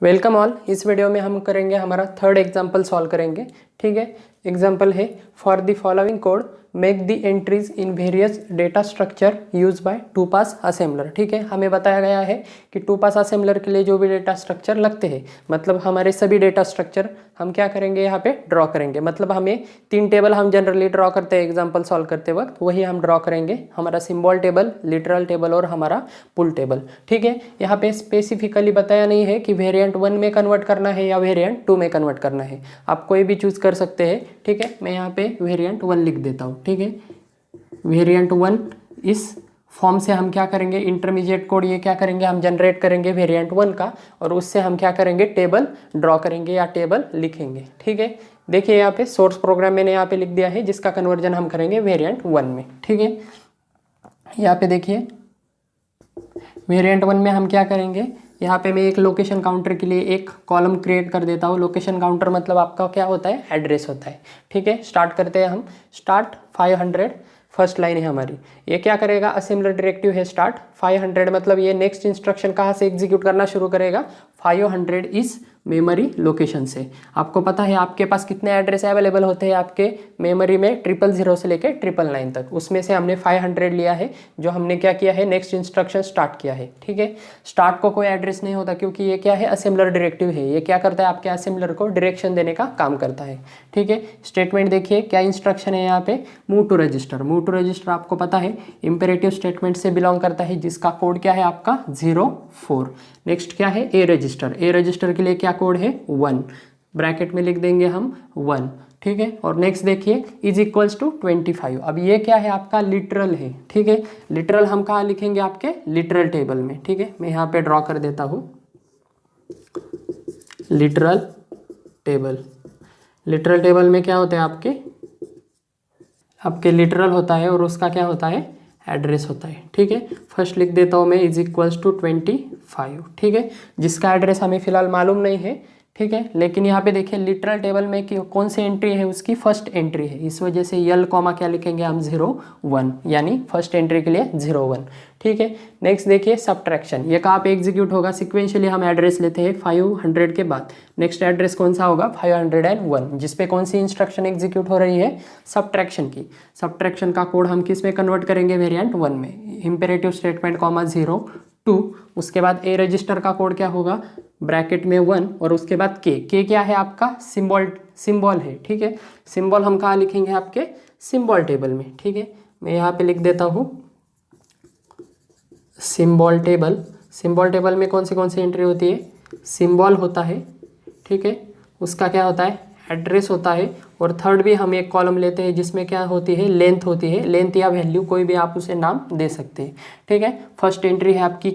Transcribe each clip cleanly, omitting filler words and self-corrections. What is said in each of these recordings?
Welcome all. इस video में हम करेंगे हमारा थर्ड एग्जाम्पल सॉल्व करेंगे। ठीक है, एग्जाम्पल है for the following code make the entries in various data structure use by two pass assembler. ठीक है, हमें बताया गया है कि टू पास असेंबलर के लिए जो भी डेटा स्ट्रक्चर लगते हैं, मतलब हमारे सभी डेटा स्ट्रक्चर हम क्या करेंगे यहाँ पे ड्रॉ करेंगे। मतलब हमें तीन टेबल हम जनरली ड्रॉ करते हैं एग्जाम्पल सॉल्व करते वक्त, वही हम ड्रॉ करेंगे। हमारा सिंबल टेबल, लिटरल टेबल और हमारा पुल टेबल। ठीक है, यहाँ पे स्पेसिफिकली बताया नहीं है कि वेरिएंट 1 में कन्वर्ट करना है या वेरिएंट 2 में कन्वर्ट करना है, आप कोई भी चूज कर सकते हैं। ठीक है, मैं यहाँ पे वेरिएंट 1 लिख देता हूँ। ठीक है, वेरिएंट 1 इस फॉर्म से हम क्या करेंगे, इंटरमीडिएट कोड ये क्या करेंगे, हम जनरेट करेंगे वेरिएंट 1 का, और उससे हम क्या करेंगे, टेबल ड्रॉ करेंगे या टेबल लिखेंगे। ठीक है, देखिए यहाँ पे सोर्स प्रोग्राम मैंने यहाँ पे लिख दिया है, जिसका कन्वर्जन हम करेंगे वेरिएंट 1 में। ठीक है, यहाँ पे देखिए वेरिएंट 1 में हम क्या करेंगे, यहाँ पे मैं एक लोकेशन काउंटर के लिए एक कॉलम क्रिएट कर देता हूँ। लोकेशन काउंटर मतलब आपका क्या होता है, एड्रेस होता है। ठीक है, स्टार्ट करते हैं हम। स्टार्ट 500 फर्स्ट लाइन है हमारी। ये क्या करेगा, असेंबलर डायरेक्टिव है स्टार्ट 500, मतलब ये नेक्स्ट इंस्ट्रक्शन कहाँ से एग्जीक्यूट करना शुरू करेगा, 500 इस मेमोरी लोकेशन से। आपको पता है आपके पास कितने एड्रेस अवेलेबल होते हैं आपके मेमोरी में, 000 से लेकर 999 तक। उसमें से हमने 500 लिया है, जो हमने क्या किया है, नेक्स्ट इंस्ट्रक्शन स्टार्ट किया है। ठीक है, स्टार्ट को कोई एड्रेस नहीं होता क्योंकि ये क्या है, असेंबलर डायरेक्टिव है। ये क्या करता है, आपके असेंबलर को डायरेक्शन देने का काम करता है। ठीक है, स्टेटमेंट देखिए क्या इंस्ट्रक्शन है यहाँ पे, move to register. Move to register आपको पता है इंपेरेटिव स्टेटमेंट से बिलोंग करता है, जिसका कोड क्या है आपका 04। नेक्स्ट क्या है, ए रजिस्टर। ए रजिस्टर के लिए क्या कोड है 1, ब्रैकेट में लिख देंगे हम 1। ठीक है, और नेक्स्ट देखिए इज इक्वल्स टू 25। अब ये क्या है आपका लिटरल है। ठीक है, लिटरल हम कहाँ लिखेंगे, आपके लिटरल टेबल में। ठीक है, मैं यहाँ पे ड्रॉ कर देता हूँ लिटरल टेबल। लिटरल टेबल में क्या होता है, आपके लिटरल होता है और उसका क्या होता है, एड्रेस होता है। ठीक है, फर्स्ट लिख देता हूँ मैं इज इक्वल्स टू 25। ठीक है, जिसका एड्रेस हमें फिलहाल मालूम नहीं है। ठीक है, लेकिन यहाँ पे देखिए लिटरल टेबल में कि कौन सी एंट्री है, उसकी फर्स्ट एंट्री है, इस वजह से यल कॉमा क्या लिखेंगे हम 01, यानी फर्स्ट एंट्री के लिए 01। ठीक है, नेक्स्ट देखिए सब्ट्रैक्शन। ये कहाँ पे एग्जीक्यूट होगा, सिक्वेंशियली हम एड्रेस लेते हैं 500 के बाद। नेक्स्ट एड्रेस कौन सा होगा, 501, जिसपे कौन सी इंस्ट्रक्शन एग्जीक्यूट हो रही है, सब्ट्रैक्शन की। सब्ट्रैक्शन का कोड हम किस में कन्वर्ट करेंगे, वेरिएंट 1 में। इंपेरेटिव स्टेटमेंट कॉमा 02, उसके बाद ए रजिस्टर का कोड क्या होगा, ब्रैकेट में 1, और उसके बाद के क्या है आपका सिंबल है। ठीक है, सिंबल हम कहाँ लिखेंगे, आपके सिंबल टेबल में। ठीक है, मैं यहाँ पे लिख देता हूँ सिंबल टेबल। सिंबल टेबल में कौन सी एंट्री होती है, सिंबल होता है। ठीक है, उसका क्या होता है, एड्रेस होता है। और थर्ड भी हम एक कॉलम लेते हैं जिसमें क्या होती है, लेंथ होती है। लेंथ या वैल्यू कोई भी आप उसे नाम दे सकते हैं। ठीक है, फर्स्ट एंट्री है आपकी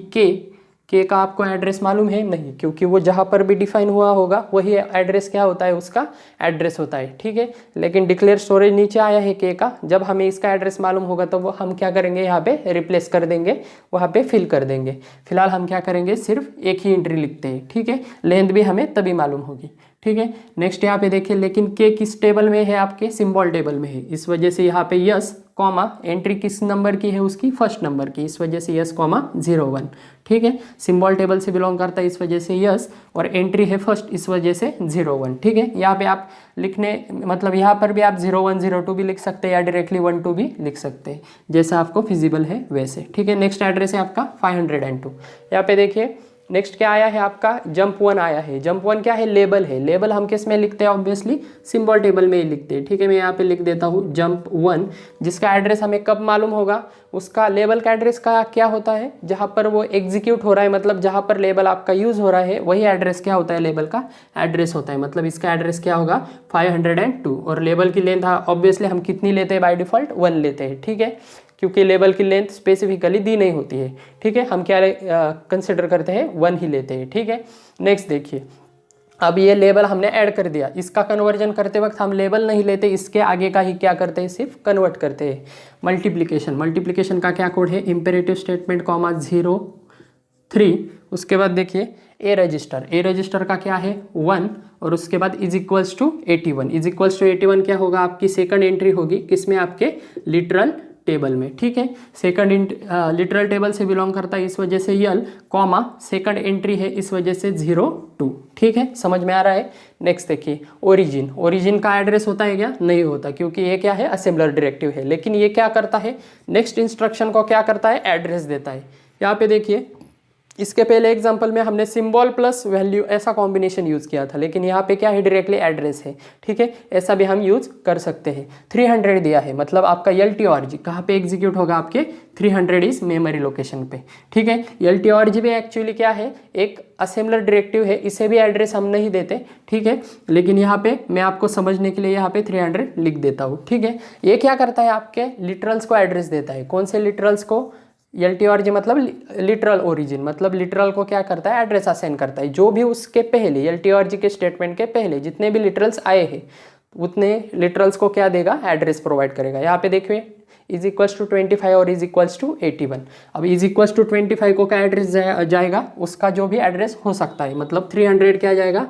के का आपको एड्रेस मालूम है नहीं, क्योंकि वो जहाँ पर भी डिफाइन हुआ होगा वही एड्रेस क्या होता है, उसका एड्रेस होता है। ठीक है, लेकिन डिक्लेयर स्टोरेज नीचे आया है के का, जब हमें इसका एड्रेस मालूम होगा तो वो हम क्या करेंगे, यहाँ पे रिप्लेस कर देंगे, वहाँ पे फिल कर देंगे। फिलहाल हम क्या करेंगे, सिर्फ एक ही एंट्री लिखते हैं। ठीक है, लेंथ भी हमें तभी मालूम होगी। ठीक है, नेक्स्ट यहाँ पे देखिए, लेकिन के किस टेबल में है, आपके सिंबल टेबल में है, इस वजह से यहाँ पे यस कॉमा एंट्री किस नंबर की है, उसकी फर्स्ट नंबर की, इस वजह से यस कॉमा 01। ठीक है, सिंबल टेबल से बिलोंग करता है, इस वजह से यस, और एंट्री है फर्स्ट, इस वजह से 01। ठीक है, यहाँ पे आप लिखने मतलब यहाँ पर भी आप 01 02 भी लिख सकते हैं या डायरेक्टली 12 भी लिख सकते हैं, जैसा आपको फिजिबल है वैसे। ठीक है, नेक्स्ट एड्रेस है आपका 502। यहाँ पे देखिए नेक्स्ट क्या आया है आपका, जंप 1 आया है। जंप 1 क्या है, लेबल है। लेबल हम किस में लिखते हैं, ऑब्वियसली सिंबल टेबल में ही लिखते हैं। ठीक है, मैं यहाँ पे लिख देता हूँ जंप 1, जिसका एड्रेस हमें कब मालूम होगा, उसका लेबल का एड्रेस का क्या होता है, जहाँ पर वो एग्जीक्यूट हो रहा है, मतलब जहाँ पर लेबल आपका यूज हो रहा है वही एड्रेस क्या होता है, लेबल का एड्रेस होता है। मतलब इसका एड्रेस क्या होगा 502, और लेबल की लेंथ ऑब्वियसली हम कितनी लेते हैं, बाय डिफॉल्ट 1 लेते हैं। ठीक है, क्योंकि लेबल की लेंथ स्पेसिफिकली दी नहीं होती है। ठीक है, हम क्या कंसिडर करते हैं, 1 ही लेते हैं। ठीक है, नेक्स्ट देखिए, अब ये लेबल हमने ऐड कर दिया, इसका कन्वर्जन करते वक्त हम लेबल नहीं लेते, इसके आगे का ही क्या करते हैं, सिर्फ कन्वर्ट करते हैं। मल्टीप्लिकेशन, मल्टीप्लिकेशन का क्या कोड है, इंपेरेटिव स्टेटमेंट कॉमा 03, उसके बाद देखिए ए रजिस्टर। ए रजिस्टर का क्या है 1, और उसके बाद is equals to 81। Is equals to 81 क्या होगा, आपकी सेकंड एंट्री होगी, किसमें, आपके लिटरल टेबल में, ठीक है। सेकंड लिटरल टेबल से बिलोंग करता है इस वजह से यल, कॉमा सेकंड एंट्री है इस वजह से 02, ठीक है, समझ में आ रहा है। नेक्स्ट देखिए ओरिजिन, ओरिजिन का एड्रेस होता है क्या? नहीं होता, क्योंकि ये क्या है, असेंबलर डायरेक्टिव है। लेकिन ये क्या करता है, नेक्स्ट इंस्ट्रक्शन को क्या करता है, एड्रेस देता है। यहाँ पे देखिए इसके पहले एग्जांपल में हमने सिंबल प्लस वैल्यू ऐसा कॉम्बिनेशन यूज़ किया था, लेकिन यहाँ पे क्या है, डायरेक्टली एड्रेस है, ठीक है। ऐसा भी हम यूज़ कर सकते हैं। 300 दिया है, मतलब आपका LTORG कहाँ पे एग्जीक्यूट होगा, आपके 300 इस मेमोरी लोकेशन पे, ठीक है। LTORG भी एक्चुअली क्या है, एक असेंबलर डायरेक्टिव है, इसे भी एड्रेस हम नहीं देते, ठीक है। लेकिन यहाँ पे मैं आपको समझने के लिए यहाँ पे 300 लिख देता हूँ, ठीक है। ये क्या करता है, आपके लिटरल्स को एड्रेस देता है। कौन से लिटरल्स को? LTORG मतलब लिटरल ओरिजिन, मतलब लिटरल को क्या करता है, एड्रेस असाइन करता है। जो भी उसके पहले LTORG के स्टेटमेंट के पहले जितने भी लिटरल्स आए हैं उतने लिटरल्स को क्या देगा, एड्रेस प्रोवाइड करेगा। यहाँ पे देखिए इज इक्वल्स टू 25 और इज इक्वल्स टू 81। अब इज इक्वल्स टू 25 को क्या एड्रेस जाएगा, उसका जो भी एड्रेस हो सकता है, मतलब 300 क्या जाएगा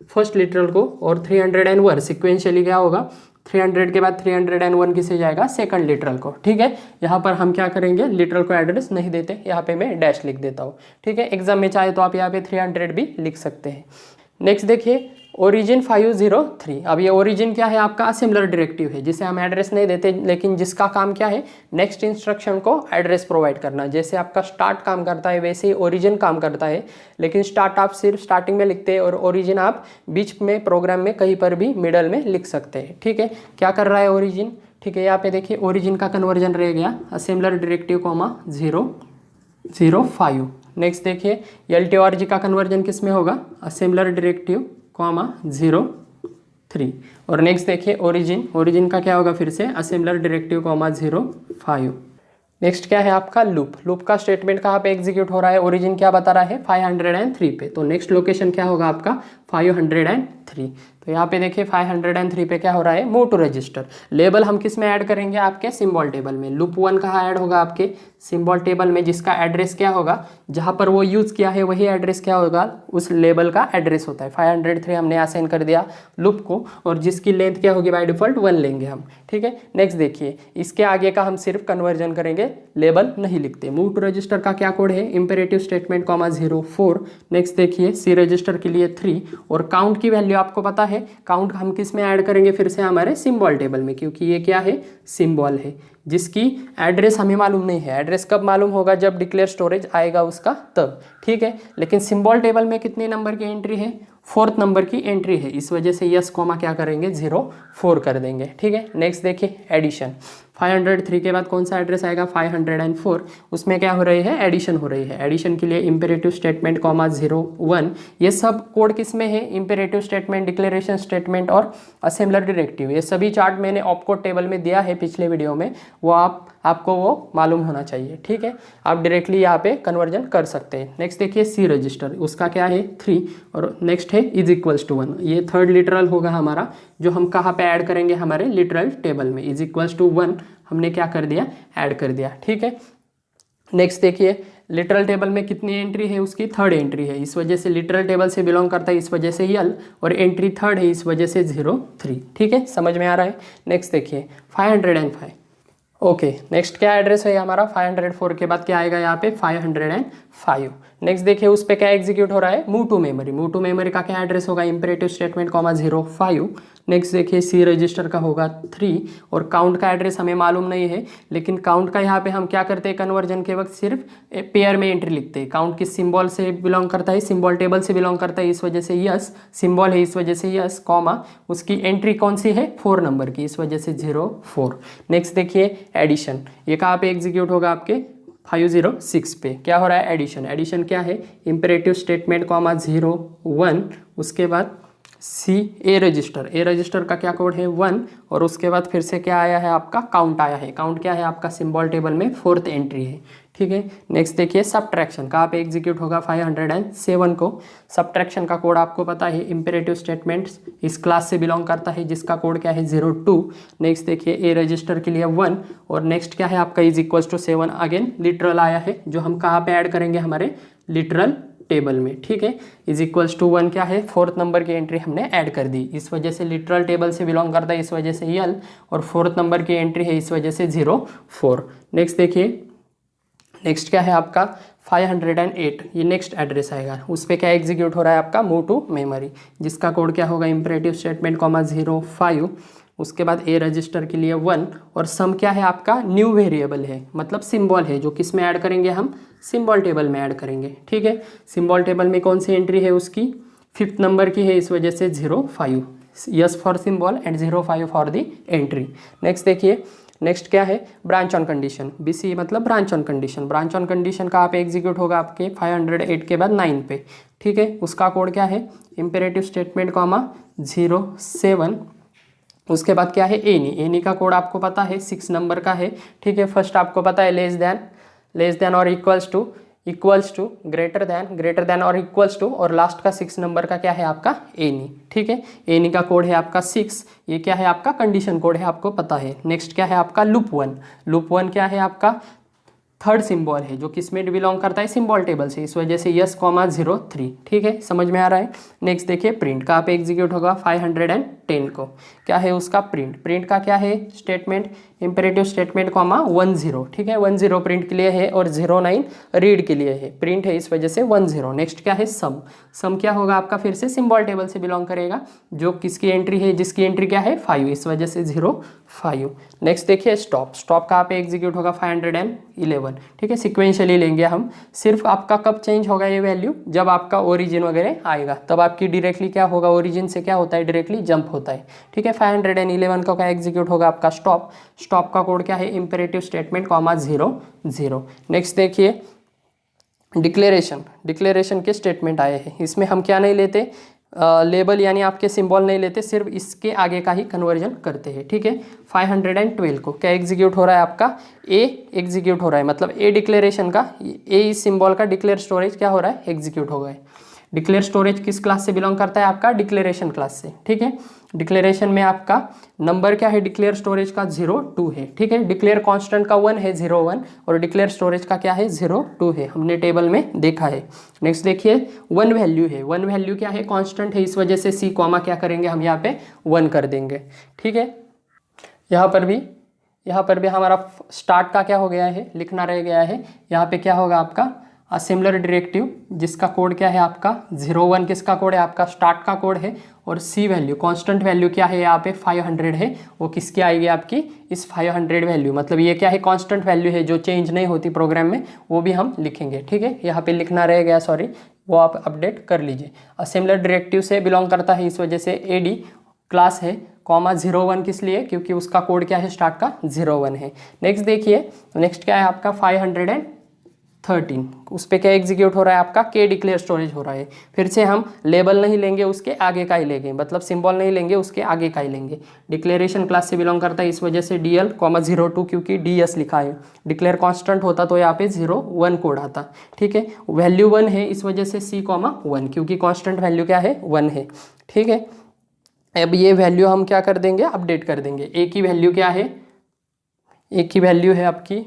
फर्स्ट लिटरल को, और 301 सिक्वेंशियली क्या होगा, 300 के बाद 301 किसे जाएगा, सेकंड लिटरल को, ठीक है। यहाँ पर हम क्या करेंगे, लिटरल को एड्रेस नहीं देते, यहाँ पे मैं डैश लिख देता हूँ, ठीक है। एग्जाम में चाहे तो आप यहाँ पे 300 भी लिख सकते हैं। नेक्स्ट देखिए ओरिजिन 503। अब ये ओरिजिन क्या है, आपका असेंबलर डायरेक्टिव है, जिसे हम एड्रेस नहीं देते, लेकिन जिसका काम क्या है, नेक्स्ट इंस्ट्रक्शन को एड्रेस प्रोवाइड करना। जैसे आपका स्टार्ट काम करता है वैसे ही ओरिजिन काम करता है, लेकिन स्टार्ट आप सिर्फ स्टार्टिंग में लिखते हैं और ओरिजिन आप बीच में प्रोग्राम में कहीं पर भी मिडल में लिख सकते हैं, ठीक है। क्या कर रहा है ओरिजिन, ठीक है। यहाँ पे देखिए ओरिजिन का कन्वर्जन रह गया असेंबलर डायरेक्टिव कॉमा 005। नेक्स्ट देखिए LTORG का कन्वर्जन किस में होगा, असेंबलर डायरेक्टिव कॉमा 03। और नेक्स्ट देखिए ओरिजिन, ओरिजिन का क्या होगा, फिर से असेंबलर डायरेक्टिव कॉमा 05। नेक्स्ट क्या है आपका लूप, लूप का स्टेटमेंट कहाँ पे एग्जीक्यूट हो रहा है, ओरिजिन क्या बता रहा है, 503 पे, तो नेक्स्ट लोकेशन क्या होगा आपका 503। तो यहाँ पे देखिए 503 पे क्या हो रहा है, मूव टू रजिस्टर। लेबल हम किस में ऐड करेंगे, आपके सिंबल टेबल में। लूप 1 कहाँ ऐड होगा, आपके सिंबल टेबल में, जिसका एड्रेस क्या होगा, जहाँ पर वो यूज़ किया है वही एड्रेस क्या होगा, उस लेबल का एड्रेस होता है। 503 हमने असाइन कर दिया लूप को, और जिसकी लेंथ क्या होगी, बाय डिफॉल्ट 1 लेंगे हम, ठीक है। नेक्स्ट देखिए इसके आगे का हम सिर्फ कन्वर्जन करेंगे, लेबल नहीं लिखते। मूव टू रजिस्टर का क्या कोड है, इंपेरेटिव स्टेटमेंट कॉमा 04। नेक्स्ट देखिए सी रजिस्टर के लिए 3, और काउंट की वैल्यू आपको पता है, काउंट हम किस में ऐड करेंगे, फिर से हमारे सिंबल टेबल में, क्योंकि ये क्या है, सिंबल है, जिसकी एड्रेस हमें मालूम नहीं है। एड्रेस कब मालूम होगा, जब डिक्लेयर स्टोरेज आएगा उसका तब, ठीक है। लेकिन सिंबल टेबल में कितने नंबर की एंट्री है, 4th नंबर की एंट्री है, इस वजह से यस कॉमा क्या करेंगे, 04 कर देंगे, ठीक है। नेक्स्ट देखिए एडिशन, 503 के बाद कौन सा एड्रेस आएगा, 504, उसमें क्या हो रही है, एडिशन हो रही है। एडिशन के लिए इंपेरेटिव स्टेटमेंट कॉमा 01। ये सब कोड किस में है, इंपेरेटिव स्टेटमेंट, डिक्लेरेशन स्टेटमेंट और असेंबलर डायरेक्टिव। ये सभी चार्ट मैंने ऑपकोड टेबल में दिया है पिछले वीडियो में, वो आपको वो मालूम होना चाहिए, ठीक है। आप डायरेक्टली यहाँ पे कन्वर्जन कर सकते हैं। नेक्स्ट देखिए सी रजिस्टर, उसका क्या है 3, और नेक्स्ट है इज इक्वल्स टू 1। ये थर्ड लिटरल होगा हमारा, जो हम कहाँ पे ऐड करेंगे, हमारे लिटरल टेबल में। इज इक्वल्स टू 1 हमने क्या कर दिया, ऐड कर दिया, ठीक है। नेक्स्ट देखिए लिटरल टेबल में कितनी एंट्री है, उसकी 3rd एंट्री है, इस वजह से लिटरल टेबल से बिलोंग करता है, इस वजह से यल, और एंट्री 3rd है, इस वजह से 03, ठीक है, समझ में आ रहा है। नेक्स्ट देखिए 505। ओके नेक्स्ट क्या एड्रेस है हमारा, 504 के बाद क्या आएगा यहाँ पे 505। नेक्स्ट देखिए उस पर क्या एग्जीक्यूट हो रहा है, move to memory. Move to memory का क्या एड्रेस होगा, इंपेरेटिव स्टेटमेंट कॉमा 05। नेक्स्ट देखिए सी रजिस्टर का होगा 3, और काउंट का एड्रेस हमें मालूम नहीं है, लेकिन काउंट का यहाँ पे हम क्या करते हैं, कन्वर्जन के वक्त सिर्फ पेयर में एंट्री लिखते हैं। काउंट किस सिंबल से बिलोंग करता है, सिंबल टेबल से बिलोंग करता है, इस वजह से यस, सिंबल है इस वजह से यस, कॉमा उसकी एंट्री कौन सी है, 4 नंबर की, इस वजह से 04। नेक्स्ट देखिए एडिशन, ये कहाँ पे एग्जीक्यूट होगा, आपके 506 पे क्या हो रहा है, एडिशन। एडिशन क्या है, इंपेरेटिव स्टेटमेंट कॉमा 01, उसके बाद सी ए रजिस्टर, ए रजिस्टर का क्या कोड है 1, और उसके बाद फिर से क्या आया है आपका, काउंट आया है। काउंट क्या है आपका, सिंबल टेबल में 4th एंट्री है, ठीक है। नेक्स्ट देखिए सब्ट्रैक्शन कहाँ पे एग्जीक्यूट होगा, 507 को। सब्ट्रैक्शन का कोड आपको पता है, इंपेरेटिव स्टेटमेंट्स इस क्लास से बिलोंग करता है, जिसका कोड क्या है 02। नेक्स्ट देखिए ए रजिस्टर के लिए 1, और नेक्स्ट क्या है आपका is equals to 7, again literal आया है, जो हम कहाँ पे ऐड करेंगे, हमारे लिटरल टेबल में, ठीक है। इज इक्वल्स टू 1 क्या है, 4th नंबर की एंट्री हमने ऐड कर दी, इस वजह से लिटरल टेबल से बिलोंग करता है, इस वजह से यल, और 4th नंबर की एंट्री है इस वजह से 04। नेक्स्ट देखिए, नेक्स्ट क्या है आपका 508, ये नेक्स्ट एड्रेस आएगा, उस पर क्या एग्जीक्यूट हो रहा है आपका मूव टू मेमोरी, जिसका कोड क्या होगा इंपरेटिव स्टेटमेंट कॉमा 05, उसके बाद ए रजिस्टर के लिए 1, और सम क्या है आपका न्यू वेरिएबल है, मतलब सिंबल है, जो किस में ऐड करेंगे हम, सिंबल टेबल में ऐड करेंगे, ठीक है। सिंबल टेबल में कौन सी एंट्री है उसकी, 5th नंबर की है, इस वजह से 05, yes for symbol and 05 for the entry. Next देखिए, नेक्स्ट क्या है ब्रांच ऑन कंडीशन, BC मतलब branch on condition, branch on condition कहाँ पे एग्जीक्यूट होगा आपके 508 के बाद 9 पे, ठीक है। उसका कोड क्या है इंपेरेटिव स्टेटमेंट कॉमा 07, उसके बाद क्या है एनी का कोड आपको पता है 6 नंबर का है, ठीक है। फर्स्ट आपको पता है लेस देन और इक्वल्स टू ग्रेटर देन और इक्वल्स टू, और लास्ट का 6 नंबर का क्या है आपका एनी, ठीक है। एनी का कोड है आपका 6, ये क्या है आपका कंडीशन कोड है, आपको पता है। नेक्स्ट क्या है आपका लूप वन क्या है आपका थर्ड सिंबल है, जो किस में बिलोंग करता है सिंबल टेबल से, इस वजह से यस कॉमा 03, ठीक है, समझ में आ रहा है। नेक्स्ट देखिए प्रिंट कहाँ पे एग्जीक्यूट होगा 510 को, क्या है उसका प्रिंट का क्या है स्टेटमेंट इंपेरेटिव स्टेटमेंट कॉमा 10, ठीक है, 10 प्रिंट के लिए है और 09 रीड के लिए है, प्रिंट है इस वजह से 10। नेक्स्ट क्या है सम क्या होगा आपका फिर से सिंबल टेबल से बिलोंग करेगा, जो किसकी एंट्री है, जिसकी एंट्री क्या है 5, इस वजह से 05। नेक्स्ट देखिए स्टॉप कहाँ पे एग्जीक्यूट होगा 511, ठीक है, सिक्वेंशियली लेंगे हम, सिर्फ आपका कब चेंज होगा ये वैल्यू, जब आपका ओरिजिन वगैरह आएगा, तब आपकी डायरेक्टली क्या होगा, ओरिजिन से क्या होता है डायरेक्टली जंप होता है, ठीक है। 511 का क्या एग्जीक्यूट होगा आपका स्टॉप का कोड क्या है इंपेरेटिव स्टेटमेंट कॉमा 00। नेक्स्ट देखिए डिक्लेरेशन के स्टेटमेंट आए हैं, इसमें हम क्या नहीं लेते लेबल यानी आपके सिंबल नहीं लेते, सिर्फ इसके आगे का ही कन्वर्जन करते हैं, ठीक है। 512 को क्या एग्जीक्यूट हो रहा है आपका ए एग्जीक्यूट हो रहा है, मतलब ए डिक्लेरेशन का ए इस सिंबल का डिक्लेयर स्टोरेज क्या हो रहा है एग्जीक्यूट हो गया है। डिक्लेयर स्टोरेज किस क्लास से बिलोंग करता है आपका डिक्लेरेशन क्लास से, ठीक है। डिक्लेरेशन में आपका नंबर क्या है डिक्लेयर स्टोरेज का 02 है, ठीक है। डिक्लेयर कांस्टेंट का 1 है 01, और डिक्लेयर स्टोरेज का क्या है 02 है, हमने टेबल में देखा है। नेक्स्ट देखिए वन वैल्यू क्या है कांस्टेंट है, इस वजह से सी कॉमा क्या करेंगे हम यहाँ पे 1 कर देंगे, ठीक है। यहाँ पर भी हमारा स्टार्ट का क्या हो गया है लिखना रह गया है, यहाँ पे क्या होगा आपका असेंबलर डायरेक्टिव, जिसका कोड क्या है आपका 01, किसका कोड है आपका स्टार्ट का कोड है, और सी वैल्यू कांस्टेंट वैल्यू क्या है यहाँ पे 500 है, वो किसकी आएगी आपकी इस 500 वैल्यू, मतलब ये क्या है कांस्टेंट वैल्यू है जो चेंज नहीं होती प्रोग्राम में, वो भी हम लिखेंगे, ठीक है। यहाँ पे लिखना रह गया सॉरी, वो आप अपडेट कर लीजिए। असेंबलर डायरेक्टिव से बिलोंग करता है, इस वजह से एडी क्लास है कॉमा 01 किस लिए, क्योंकि उसका कोड क्या है स्टार्ट का 01 है। नेक्स्ट देखिए नेक्स्ट क्या है आपका 513, उस पर क्या एग्जीक्यूट हो रहा है आपका के डिक्लेयर स्टोरेज हो रहा है, फिर से हम लेबल नहीं लेंगे उसके आगे का ही लेंगे, मतलब सिंबल नहीं लेंगे उसके आगे का ही लेंगे। डिक्लेरेशन क्लास से बिलोंग करता है, इस वजह से DL 02 क्योंकि DS लिखा है, डिक्लेयर कांस्टेंट होता तो यहाँ पे 01 कोड आता, ठीक है। वैल्यू 1 है इस वजह से C 1 क्योंकि कांस्टेंट वैल्यू क्या है 1 है, ठीक है। अब ये वैल्यू हम क्या कर देंगे अपडेट कर देंगे, ए की वैल्यू क्या है, ए की वैल्यू है आपकी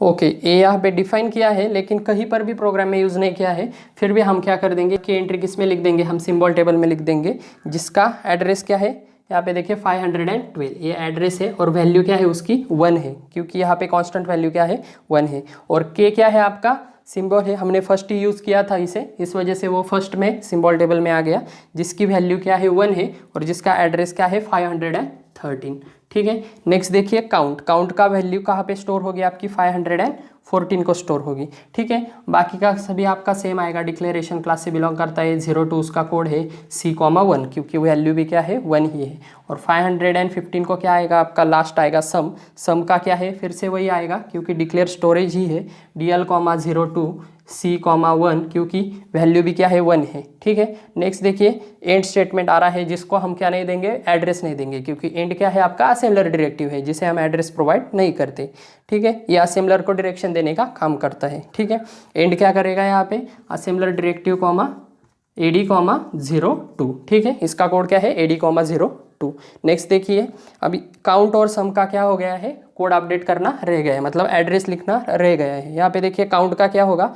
ओके ए यहाँ पे डिफाइन किया है, लेकिन कहीं पर भी प्रोग्राम में यूज़ नहीं किया है, फिर भी हम क्या कर देंगे कि एंट्री किस में लिख देंगे, हम सिंबल टेबल में लिख देंगे, जिसका एड्रेस क्या है यहाँ पे देखिए 512 ये एड्रेस है, और वैल्यू क्या है उसकी 1 है, क्योंकि यहाँ पे कांस्टेंट वैल्यू क्या है 1 है, और के क्या है आपका सिंबल है, हमने फर्स्ट ही यूज़ किया था इसे, इस वजह से वो फर्स्ट में सिंबल टेबल में आ गया, जिसकी वैल्यू क्या है 1 है, और जिसका एड्रेस क्या है 513, ठीक है। नेक्स्ट देखिए काउंट का वैल्यू कहाँ पे स्टोर होगी आपकी 514 को स्टोर होगी, ठीक है। बाकी का सभी आपका सेम आएगा, डिक्लेरेशन क्लास से बिलोंग करता है 02 उसका कोड है C 1 क्योंकि वैल्यू भी क्या है 1 ही है, और 515 को क्या आएगा आपका लास्ट आएगा सम का क्या है फिर से वही आएगा क्योंकि डिक्लेयर स्टोरेज ही है DL 02 C 1 क्योंकि वैल्यू भी क्या है 1 है, ठीक है। नेक्स्ट देखिए एंड स्टेटमेंट आ रहा है, जिसको हम क्या नहीं देंगे एड्रेस नहीं देंगे, क्योंकि एंड क्या है आपका असेंबलर डायरेक्टिव है जिसे हम एड्रेस प्रोवाइड नहीं करते, ठीक है। ये असेंबलर को डायरेक्शन देने का काम करता है, ठीक है। एंड क्या करेगा यहाँ पे असेंबलर डायरेक्टिव कॉमा AD 02, ठीक है, इसका कोड क्या है AD 02। नेक्स्ट देखिए अभी काउंट और सम का क्या हो गया है कोड अपडेट करना रह गया है, मतलब एड्रेस लिखना रह गया है। यहाँ पे देखिए काउंट का क्या होगा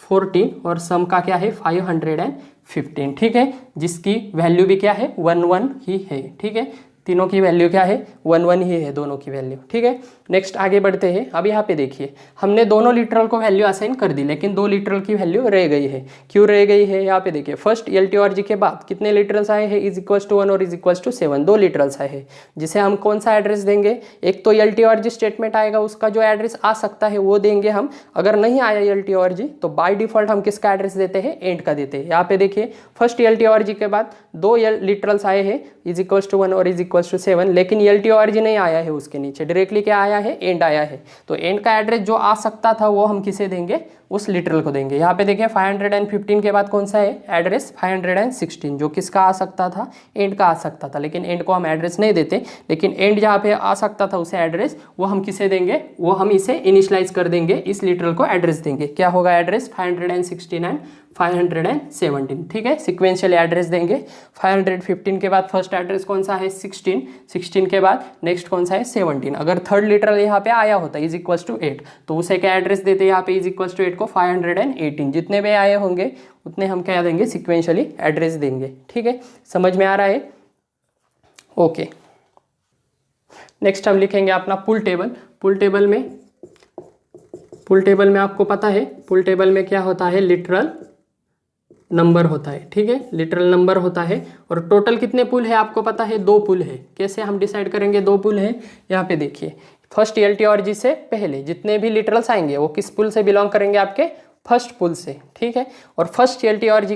14 और सम का क्या है 515, ठीक है, जिसकी वैल्यू भी क्या है 1 1 ही है, ठीक है, तीनों की वैल्यू क्या है 1 1 ही है दोनों की वैल्यू, ठीक है। नेक्स्ट आगे बढ़ते हैं। अब यहाँ पे देखिए हमने दोनों लिटरल को वैल्यू असाइन कर दी, लेकिन दो लिटरल की वैल्यू रह गई है। क्यों रह गई है यहाँ पे देखिए, फर्स्ट LTORG के बाद कितने लिटरल्स आए हैं इज इक्वल्स टू 1 और इज इक्वल्स टू 7, दो लिटरल्स आए हैं, जिसे हम कौन सा एड्रेस देंगे, एक तो LTORG स्टेटमेंट आएगा उसका जो एड्रेस आ सकता है वो देंगे हम, अगर नहीं आया LTORG तो बाय डिफॉल्ट हम किसका एड्रेस देते हैं, एंड का देते हैं। यहाँ पे देखिए फर्स्ट LTORG के बाद दो लिटरल्स आए हैं इज इक्वल्स टू 1 और इज इक्वल्स टू 7, लेकिन LTORG नहीं आया है, उसके नीचे डायरेक्टली क्या आया है, एंड आया है। तो एंड का एड्रेस जो आ सकता था वो हम किसे देंगे, उस लिटरल को देंगे। यहाँ पे देखिए 515 के बाद कौन सा है एड्रेस 516, जो किसका आ सकता था, एंड का आ सकता था, लेकिन एंड को हम एड्रेस नहीं देते, लेकिन एंड जहाँ पे आ सकता था उसे एड्रेस वो हम किसे देंगे, वो हम इसे इनिशियलाइज कर देंगे, इस लिटरल को एड्रेस देंगे। क्या होगा एड्रेस 516 एंड 517, ठीक है, सिक्वेंशियली एड्रेस देंगे। 515 के बाद फर्स्ट एड्रेस कौन सा है 16, 16 के बाद नेक्स्ट कौन सा है 17। अगर थर्ड लिटरल यहाँ पे आया होता इज इक्वल्स टू 8 तो उसे क्या एड्रेस देते, यहाँ पे इज इक्वल्स टू 8 को 518, जितने भी आए होंगे उतने हम क्या देंगे, सिक्वेंशियली एड्रेस देंगे, ठीक है, समझ में आ रहा है, ओके। नेक्स्ट हम लिखेंगे अपना पुल टेबल। पुल टेबल में आपको पता है पुल टेबल में क्या होता है, लिटरल नंबर होता है, ठीक है, लिटरल नंबर होता है। और टोटल कितने पुल है आपको पता है, 2 पुल है। कैसे हम डिसाइड करेंगे 2 पुल है, यहाँ पे देखिए फर्स्ट LTORG से पहले जितने भी लिटरल्स आएंगे वो किस पुल से बिलोंग करेंगे, आपके फर्स्ट पुल से, ठीक है। और फर्स्ट LTORG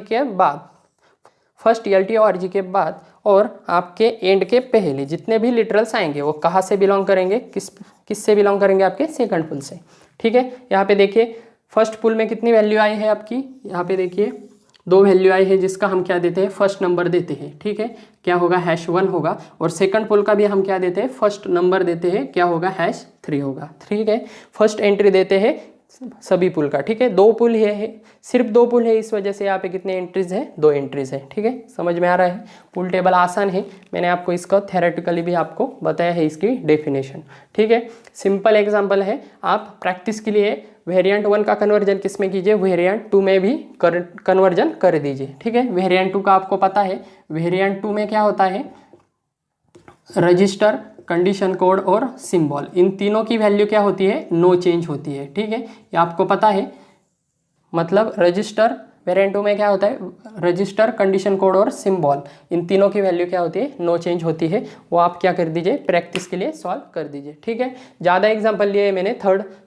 के बाद और आपके एंड के पहले जितने भी लिटरल्स आएंगे वो कहाँ से बिलोंग करेंगे, किस से बिलोंग करेंगे, आपके सेकंड पुल से, ठीक है। यहाँ पे देखिए फर्स्ट पुल में कितनी वैल्यू आई है आपकी, यहाँ पे देखिए 2 वैल्यू आई है, जिसका हम क्या देते हैं, फर्स्ट नंबर देते हैं, ठीक है, क्या होगा #1 होगा। और सेकंड पुल का भी हम क्या देते हैं, फर्स्ट नंबर देते हैं, क्या होगा #3 होगा, ठीक है। फर्स्ट एंट्री देते हैं सभी पुल का, ठीक है। 2 पुल है, सिर्फ 2 पुल है, इस वजह से यहाँ पे कितने एंट्रीज है, 2 एंट्रीज है, ठीक है, समझ में आ रहा है। पुल टेबल आसान है, मैंने आपको इसका थ्योरेटिकली भी आपको बताया है इसकी डेफिनेशन, ठीक है। सिंपल एग्जांपल है, आप प्रैक्टिस के लिए वेरिएंट 1 का कन्वर्जन किस में कीजिए, वेरिएंट 2 में भी कन्वर्जन कर दीजिए, ठीक है। वेरिएंट 2 का आपको पता है, वेरिएंट 2 में क्या होता है, रजिस्टर, कंडीशन कोड और सिंबल, इन तीनों की वैल्यू क्या होती है, नो चेंज होती है, ठीक है, ये आपको पता है। मतलब रजिस्टर वेरिएंट 2 में क्या होता है, रजिस्टर, कंडीशन कोड और सिंबल, इन तीनों की वैल्यू क्या होती है, नो चेंज होती है। वो आप क्या कर दीजिए, प्रैक्टिस के लिए सॉल्व कर दीजिए, ठीक है। ज़्यादा एग्जांपल लिए मैंने,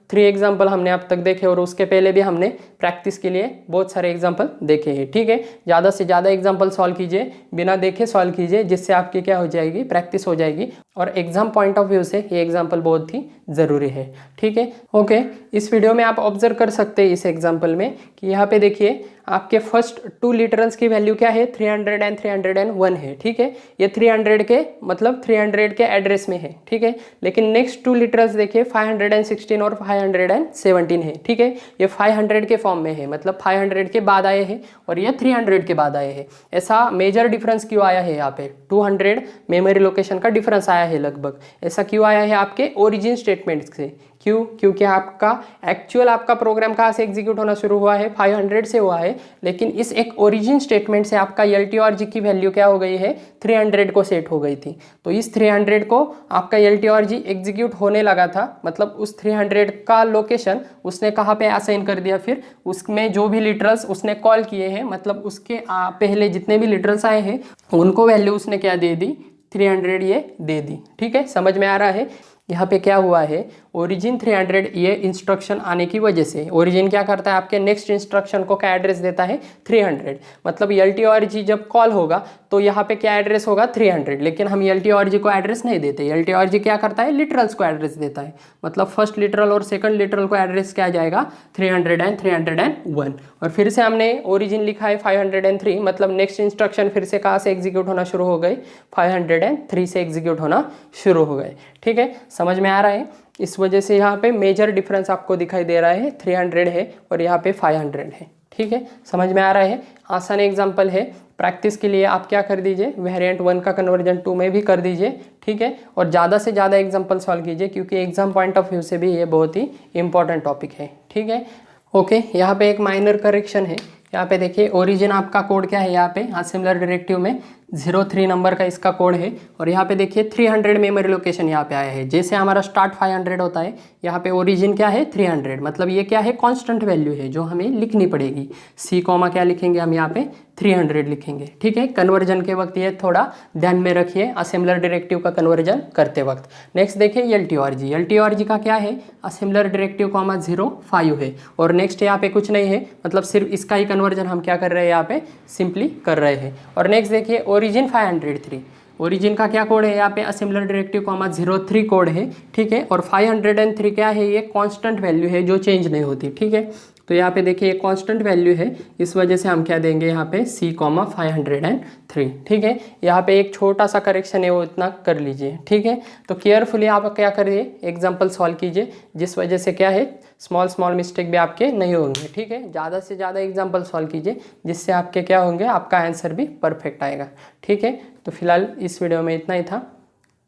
3 एग्जाम्पल हमने अब तक देखे और उसके पहले भी हमने प्रैक्टिस के लिए बहुत सारे एग्जाम्पल देखे हैं, ठीक है। ज़्यादा से ज़्यादा एग्जाम्पल सॉल्व कीजिए, बिना देखे सॉल्व कीजिए, जिससे आपकी क्या हो जाएगी, प्रैक्टिस हो जाएगी। और एग्जाम पॉइंट ऑफ व्यू से ये एग्जाम्पल बहुत ही ज़रूरी है, ठीक है, ओके। इस वीडियो में आप ऑब्जर्व कर सकते हैं इस एग्जाम्पल में कि यहाँ पे देखिए आपके फर्स्ट 2 लिटरल्स की वैल्यू क्या है, 300 एंड 301 है, ठीक है। ये 300 के मतलब 300 के एड्रेस में है, ठीक है। लेकिन नेक्स्ट 2 लिटरल्स देखिए 516 और 517 है, ठीक है। ये 500 के फॉर्म में है, मतलब 500 के बाद आए हैं और ये 300 के बाद आए हैं। ऐसा मेजर डिफरेंस क्यों आया है, यहाँ पे 200 मेमोरी लोकेशन का डिफरेंस आया है लगभग। ऐसा क्यों आया है, आपके ओरिजिन स्टेटमेंट से। क्यों, क्योंकि आपका प्रोग्राम कहाँ से एग्जीक्यूट होना शुरू हुआ है, 500 से हुआ है, लेकिन इस एक ओरिजिन स्टेटमेंट से आपका LTORG की वैल्यू क्या हो गई है, 300 को सेट हो गई थी। तो इस 300 को आपका LTORG एग्जीक्यूट होने लगा था, मतलब उस 300 का लोकेशन उसने कहाँ पे असाइन कर दिया, फिर उसमें जो भी लिटरल्स उसने कॉल किए हैं, मतलब उसके पहले जितने भी लिटरल्स आए हैं उनको वैल्यू उसने क्या दे दी, 300 ये दे दी, ठीक है, समझ में आ रहा है। यहाँ पे क्या हुआ है, ओरिजिन 300 ये इंस्ट्रक्शन आने की वजह से ओरिजिन क्या करता है, आपके नेक्स्ट इंस्ट्रक्शन को क्या एड्रेस देता है, 300। मतलब LTORG जब कॉल होगा तो यहाँ पे क्या एड्रेस होगा, 300, लेकिन हम LTORG को एड्रेस नहीं देते। LTORG क्या करता है, लिटरल्स को एड्रेस देता है, मतलब फर्स्ट लिटरल और सेकंड लिटरल को एड्रेस क्या जाएगा, 300 एंड 301। और फिर से हमने ओरिजिन लिखा है 503, मतलब नेक्स्ट इंस्ट्रक्शन फिर से कहाँ से एग्जीक्यूट होना शुरू हो गई, 503 से एग्जीक्यूट होना शुरू हो गए, ठीक है, समझ में आ रहा है। इस वजह से यहाँ पे मेजर डिफरेंस आपको दिखाई दे रहा है, 300 है और यहाँ पे 500 है, ठीक है, समझ में आ रहा है। आसान एग्जांपल है, प्रैक्टिस के लिए आप क्या कर दीजिए, वेरिएंट 1 का कन्वर्जन 2 में भी कर दीजिए, ठीक है। और ज़्यादा से ज़्यादा एग्जांपल सॉल्व कीजिए, क्योंकि एग्जाम पॉइंट ऑफ व्यू से भी ये बहुत ही इंपॉर्टेंट टॉपिक है, ठीक है, ओके, यहाँ पे एक माइनर करेक्शन है। यहाँ पे देखिए ओरिजिन आपका कोड क्या है, यहाँ पे असेंबलर डायरेक्टिव में 03 नंबर का इसका कोड है। और यहाँ पे देखिए 300 मेमोरी लोकेशन यहाँ पे आया है। जैसे हमारा स्टार्ट 500 होता है, यहाँ पे ओरिजिन क्या है 300, मतलब ये क्या है कांस्टेंट वैल्यू है जो हमें लिखनी पड़ेगी। सी कॉमा क्या लिखेंगे हम यहाँ पे 300 लिखेंगे। ठीक है, कन्वर्जन के वक्त ये थोड़ा ध्यान में रखिए असेंबलर डायरेक्टिव का कन्वर्जन करते वक्त। नेक्स्ट देखिए LTORG का क्या है असेंबलर डायरेक्टिव कॉमा 05 है। और नेक्स्ट यहाँ पे कुछ नहीं है, मतलब सिर्फ इसका ही कन्वर्जन हम क्या कर रहे हैं यहाँ पे सिंपली कर रहे हैं। और नेक्स्ट देखिए ओरिजिन 503, ओरिजिन का क्या कोड है यहाँ पे असेंबलर डायरेक्टिव कॉमा 03 कोड है। ठीक है, और 503 क्या है, ये कांस्टेंट वैल्यू है जो चेंज नहीं होती। ठीक है, तो यहाँ पे देखिए ये कांस्टेंट वैल्यू है, इस वजह से हम क्या देंगे यहाँ पे C कॉमा 503। ठीक है, यहाँ पे एक छोटा सा करेक्शन है वो इतना कर लीजिए। ठीक है, तो केयरफुली आप क्या करिए एग्जाम्पल सॉल्व कीजिए, जिस वजह से क्या है स्मॉल मिस्टेक भी आपके नहीं होंगे। ठीक है, ज़्यादा से ज़्यादा एग्जाम्पल सॉल्व कीजिए, जिससे आपके क्या होंगे आपका आंसर भी परफेक्ट आएगा। ठीक है, तो फिलहाल इस वीडियो में इतना ही था।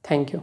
Thank you.